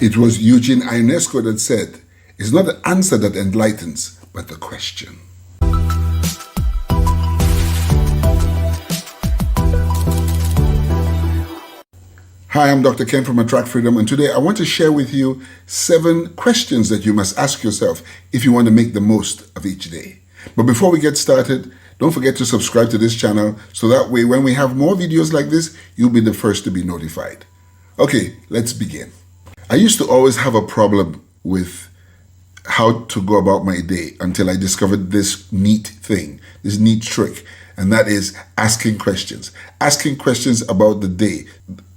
It was Eugene Ionesco that said, "It's not the answer that enlightens, but the question." Hi, I'm Dr. Ken from Attractfreedom, and today I want to share with you 7 questions that you must ask yourself if you want to make the most of each day. But before we get started, don't forget to subscribe to this channel so that way when we have more videos like this, you'll be the first to be notified. Okay, let's begin. I used to always have a problem with how to go about my day until I discovered this neat thing, this neat trick, and that is asking questions. Asking questions about the day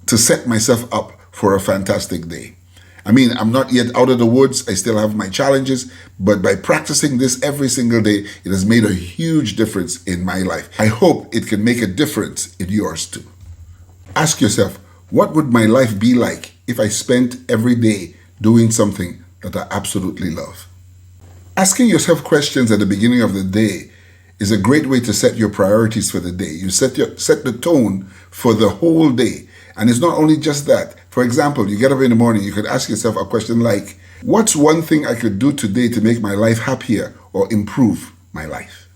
to set myself up for a fantastic day. I mean, I'm not yet out of the woods. I still have my challenges, but by practicing this every single day, it has made a huge difference in my life. I hope it can make a difference in yours too. Ask yourself, what would my life be like if I spent every day doing something that I absolutely love? Asking yourself questions at the beginning of the day is a great way to set your priorities for the day. You set the tone for the whole day. And it's not only just that. For example, you get up in the morning, you could ask yourself a question like, what's one thing I could do today to make my life happier or improve my life?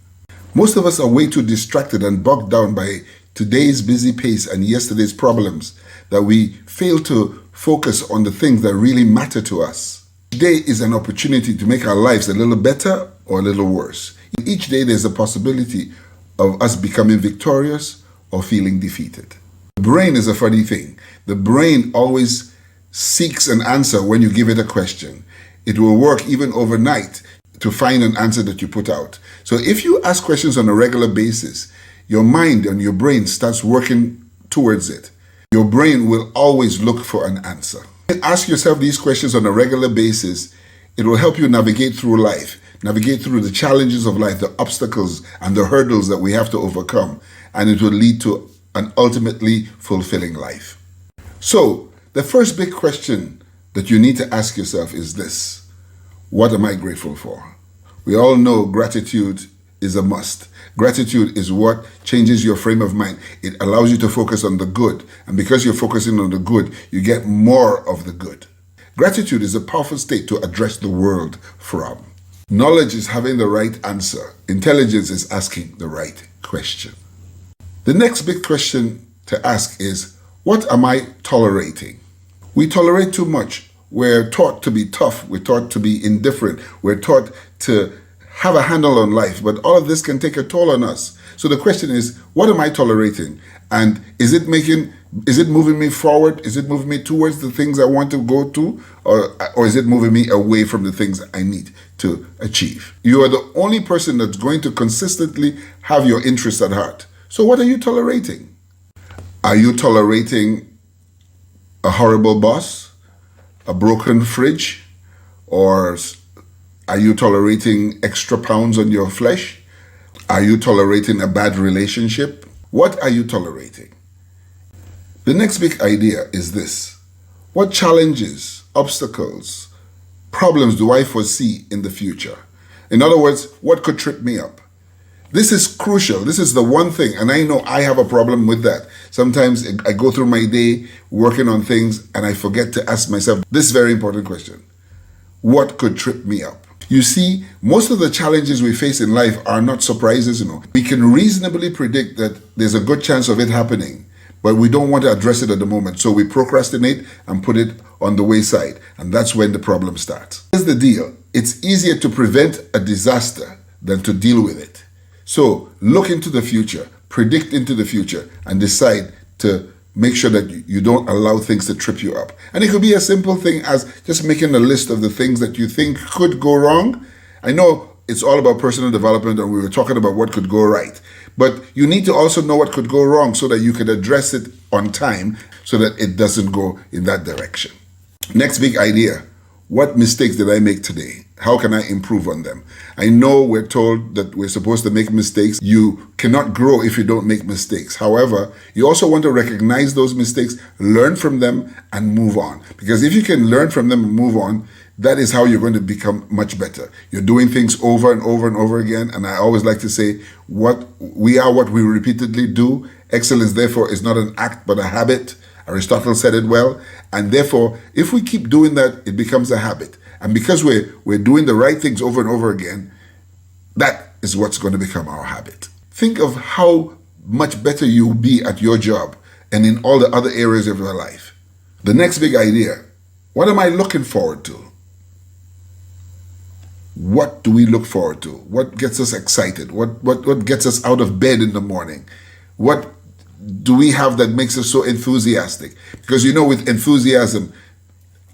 Most of us are way too distracted and bogged down by today's busy pace and yesterday's problems that we fail to focus on the things that really matter to us. Today is an opportunity to make our lives a little better or a little worse. Each day there's a possibility of us becoming victorious or feeling defeated. The brain is a funny thing. The brain always seeks an answer when you give it a question. It will work even overnight to find an answer that you put out. So if you ask questions on a regular basis, your mind and your brain starts working towards it. Your brain will always look for an answer. Ask yourself these questions on a regular basis. It will help you navigate through life, navigate through the challenges of life, the obstacles and the hurdles that we have to overcome, and it will lead to an ultimately fulfilling life. So, the first big question that you need to ask yourself is this: what am I grateful for? We all know gratitude is a must. Gratitude is what changes your frame of mind. It allows you to focus on the good. And because you're focusing on the good, you get more of the good. Gratitude is a powerful state to address the world from. Knowledge is having the right answer. Intelligence is asking the right question. The next big question to ask is, what am I tolerating? We tolerate too much. We're taught to be tough. We're taught to be indifferent. We're taught to have a handle on life, but all of this can take a toll on us. So the question is, what am I tolerating? And is it moving me forward? Is it moving me towards the things I want to go to? Or is it moving me away from the things I need to achieve? You are the only person that's going to consistently have your interests at heart. So what are you tolerating? Are you tolerating a horrible boss, a broken fridge, or are you tolerating extra pounds on your flesh? Are you tolerating a bad relationship? What are you tolerating? The next big idea is this: what challenges, obstacles, problems do I foresee in the future? In other words, what could trip me up? This is crucial. This is the one thing, and I know I have a problem with that. Sometimes I go through my day working on things and I forget to ask myself this very important question: what could trip me up? You see, most of the challenges we face in life are not surprises, We can reasonably predict that there's a good chance of it happening, but we don't want to address it at the moment. So we procrastinate and put it on the wayside, and that's when the problem starts. Here's the deal. It's easier to prevent a disaster than to deal with it. So look into the future, predict into the future, and decide to make sure that you don't allow things to trip you up. And it could be a simple thing as just making a list of the things that you think could go wrong. I know it's all about personal development and we were talking about what could go right. But you need to also know what could go wrong so that you can address it on time so that it doesn't go in that direction. Next big idea: what mistakes did I make today? How can I improve on them? I know we're told that we're supposed to make mistakes. You cannot grow if you don't make mistakes. However, you also want to recognize those mistakes, learn from them, and move on. Because if you can learn from them and move on, that is how you're going to become much better. You're doing things over and over and over again. And I always like to say, what we repeatedly do. Excellence, therefore, is not an act, but a habit. Aristotle said it well. And therefore, if we keep doing that, it becomes a habit. And because we're doing the right things over and over again, that is what's going to become our habit. Think of how much better you'll be at your job and in all the other areas of your life. The next big idea, what am I looking forward to? What do we look forward to? What gets us excited? What gets us out of bed in the morning? What do we have that makes us so enthusiastic? Because with enthusiasm,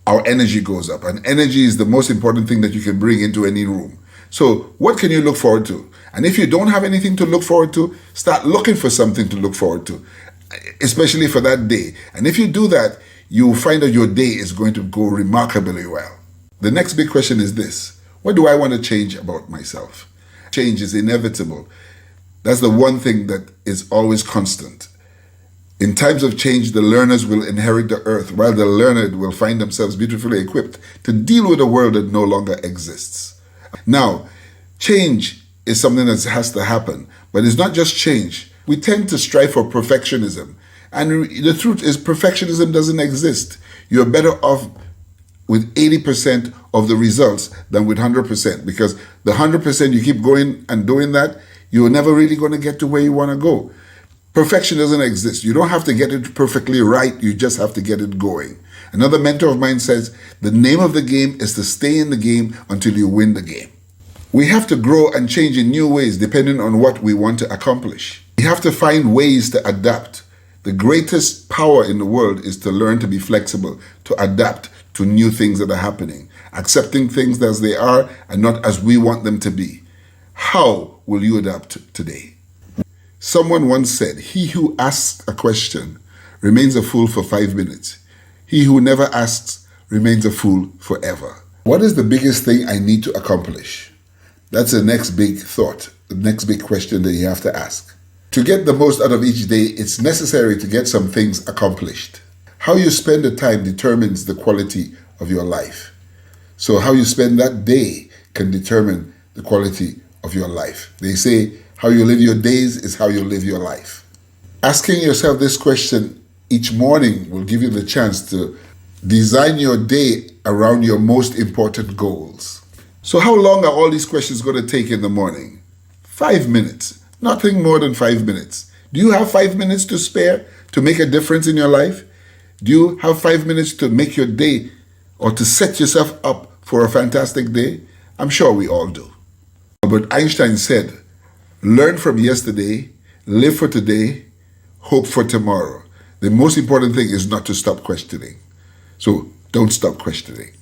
our energy goes up. And energy is the most important thing that you can bring into any room. So what can you look forward to? And if you don't have anything to look forward to, start looking for something to look forward to, especially for that day. And if you do that, you will find that your day is going to go remarkably well. The next big question is this. What do I want to change about myself? Change is inevitable. That's the one thing that is always constant. In times of change, the learners will inherit the earth, while the learned will find themselves beautifully equipped to deal with a world that no longer exists. Now, change is something that has to happen, but it's not just change. We tend to strive for perfectionism. And the truth is, perfectionism doesn't exist. You're better off with 80% of the results than with 100%, because the 100% you keep going and doing that, you're never really going to get to where you want to go. Perfection doesn't exist. You don't have to get it perfectly right. You just have to get it going. Another mentor of mine says, the name of the game is to stay in the game until you win the game. We have to grow and change in new ways depending on what we want to accomplish. We have to find ways to adapt. The greatest power in the world is to learn to be flexible, to adapt to new things that are happening, accepting things as they are and not as we want them to be. How will you adapt today? Someone once said, he who asks a question remains a fool for 5 minutes. He who never asks remains a fool forever. What is the biggest thing I need to accomplish? That's the next big thought, the next big question that you have to ask. To get the most out of each day, it's necessary to get some things accomplished. How you spend the time determines the quality of your life. So how you spend that day can determine the quality of your life. They say how you live your days is how you live your life. Asking yourself this question each morning will give you the chance to design your day around your most important goals. So how long are all these questions going to take in the morning? 5 minutes. Nothing more than 5 minutes. Do you have 5 minutes to spare to make a difference in your life? Do you have 5 minutes to make your day or to set yourself up for a fantastic day? I'm sure we all do. Albert Einstein said, learn from yesterday, live for today, hope for tomorrow. The most important thing is not to stop questioning. So don't stop questioning.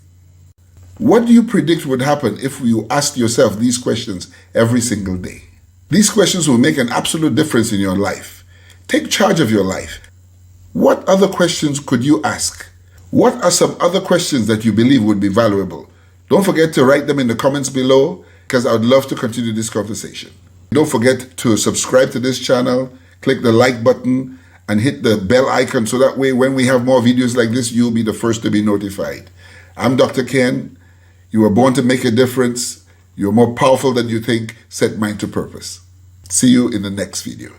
What do you predict would happen if you asked yourself these questions every single day? These questions will make an absolute difference in your life. Take charge of your life. What other questions could you ask? What are some other questions that you believe would be valuable? Don't forget to write them in the comments below, because I would love to continue this conversation. Don't forget to subscribe to this channel, click the like button, and hit the bell icon so that way when we have more videos like this, you'll be the first to be notified. I'm Dr. Ken. You were born to make a difference. You're more powerful than you think. Set mind to purpose. See you in the next video.